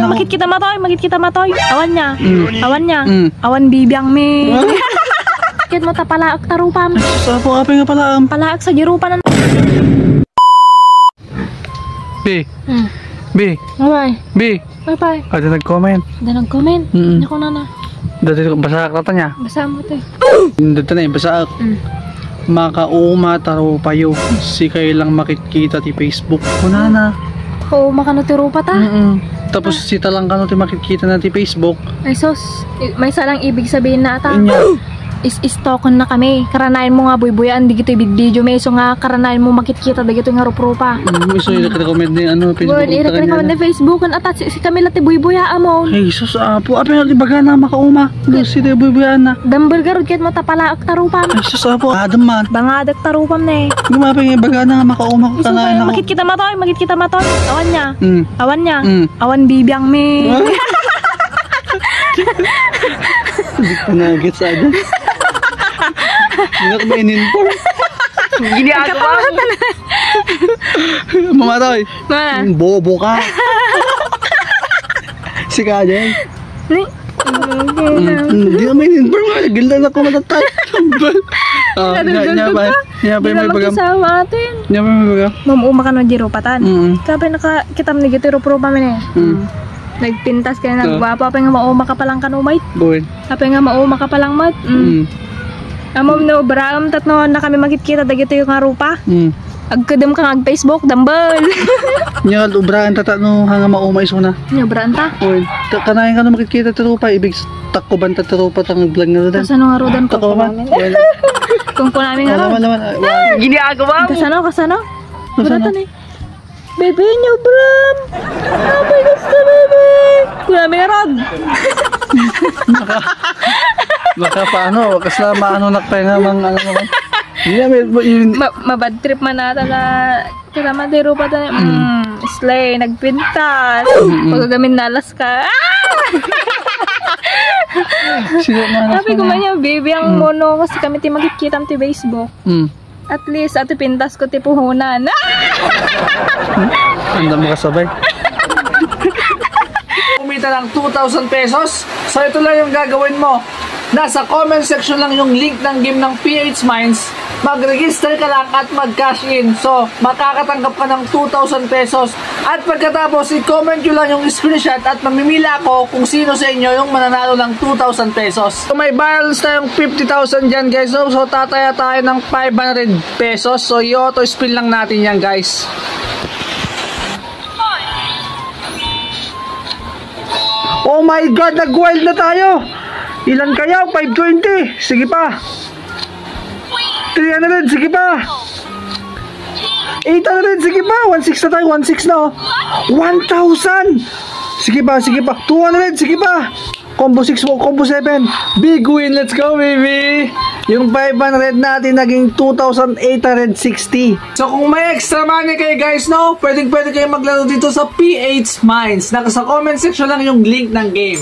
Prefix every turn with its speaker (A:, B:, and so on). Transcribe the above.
A: makit kita matoy. Awan niya. Awan bibiyang me. Kit mo ta palaak tarupam.
B: Sa po apay nga palaam.
A: Palaak sa girupan.
B: B.
A: Bye.
B: Ada nag-comment.
A: Nako na.
B: Dati basa ka niya.
A: Basa mo te.
B: Dito na basa. Makauma taro payo. Si kailang makikita ti Facebook. Kuna na.
A: Oo, makano ti rupa ta.
B: Tapos si talang kano ti makikita na ti Facebook.
A: Ay sos, may salang ibig sabihin na ata.
B: Inya.
A: Is-stalkon na kami. Karanayan mo nga buy-buyan, di gito video may so nga karanayan mo makikita da gito nga rupa.
B: Gusto i-recommend ni ano Facebook.
A: Good, i-recommend ni Facebook kan ata si Camila ti buy-buya amon.
B: Hey, sus apo, apay nga baga na makauma. Lucy ti buy-buyan na.
A: Dambal garud ket mo ta palaak tarupam.
B: Ay, sus apo, adam man.
A: Bangadak tarupam ne.
B: Gumapay nga baga na makauma ko kanayan ako.
A: Makit kita matoy. Awan niya. Awan bibiyang me.
B: Hindi ko na-gets agad. Hindi ko ma-in-inform.
A: Ginagawa mo.
B: Mamatoy. Bobo ka. Si Kajay. Hindi ko ma-in-inform. Gildan ako matatay. Niya pa may bagam. Niya pa may bagam.
A: Mamuma ka no jiro patan. Kapay nakakitam ni gitiro pro pa min eh. Nagpintas kaya nagwapo apay nga mauma ka palang kanumay.
B: Buwan.
A: Apay nga mauma ka palang mat. Amom no braam tatno na kami makikita dagito yung nga rupa. Agkadam ka nga Facebook dambal.
B: Nya ubraan tata no hanga mauma iso na.
A: Nya ubraan ta.
B: Buwan. Kanayan ka no makikita ti rupa ibig takko ban ta rupa tang vlog na rodan.
A: Kasano nga rodan ko
B: man.
A: Kung ko namin nga rod.
B: Ginagawa mo.
A: Kasano? Buratan eh. Bebe nyo, Bram! Apay gusto, bebe! Kunami nga rod!
B: Baka paano? Kasama ano nakpay nga mga ano naman.
A: Mabad trip man nata na kasama tiro pa tayo. Slay, nagpintas. Pagkagamin nalas ka. Sabi ko man yung baby ang mono kasi kami ti magkikita ti Facebook. At least, ati pintas ko ti puhunan.
B: Handa mo kasabay. Kumita lang 2,000 pesos. So ito lang yung gagawin mo. Nasa comment section lang yung link ng game ng PH Mines. Mag-register ka lang at mag-cash in. So, makakatanggap ka ng 2,000 pesos. At pagkatapos, i-comment nyo lang yung screenshot at mamimila ako kung sino sa inyo yung mananalo ng 2,000 pesos. So, may balance tayong 50,000 dyan guys. So, tataya tayo ng 500 pesos. So, i-auto spin lang natin yan guys. Oh my God! Nag-wild na tayo! Ilan kaya? 520. Sige pa. 300. Sige pa. 800. Sige pa. 1,600 na tayo. 1,600 na oh. 1,000. Sige pa. 200. Sige pa. Combo 6 mo. Combo 7. Big win. Let's go baby. Yung 500 natin naging 2,860. So kung may extra money kayo guys, no, pwede kayo maglaro dito sa PH Mines. Nasa comment section lang yung link ng game.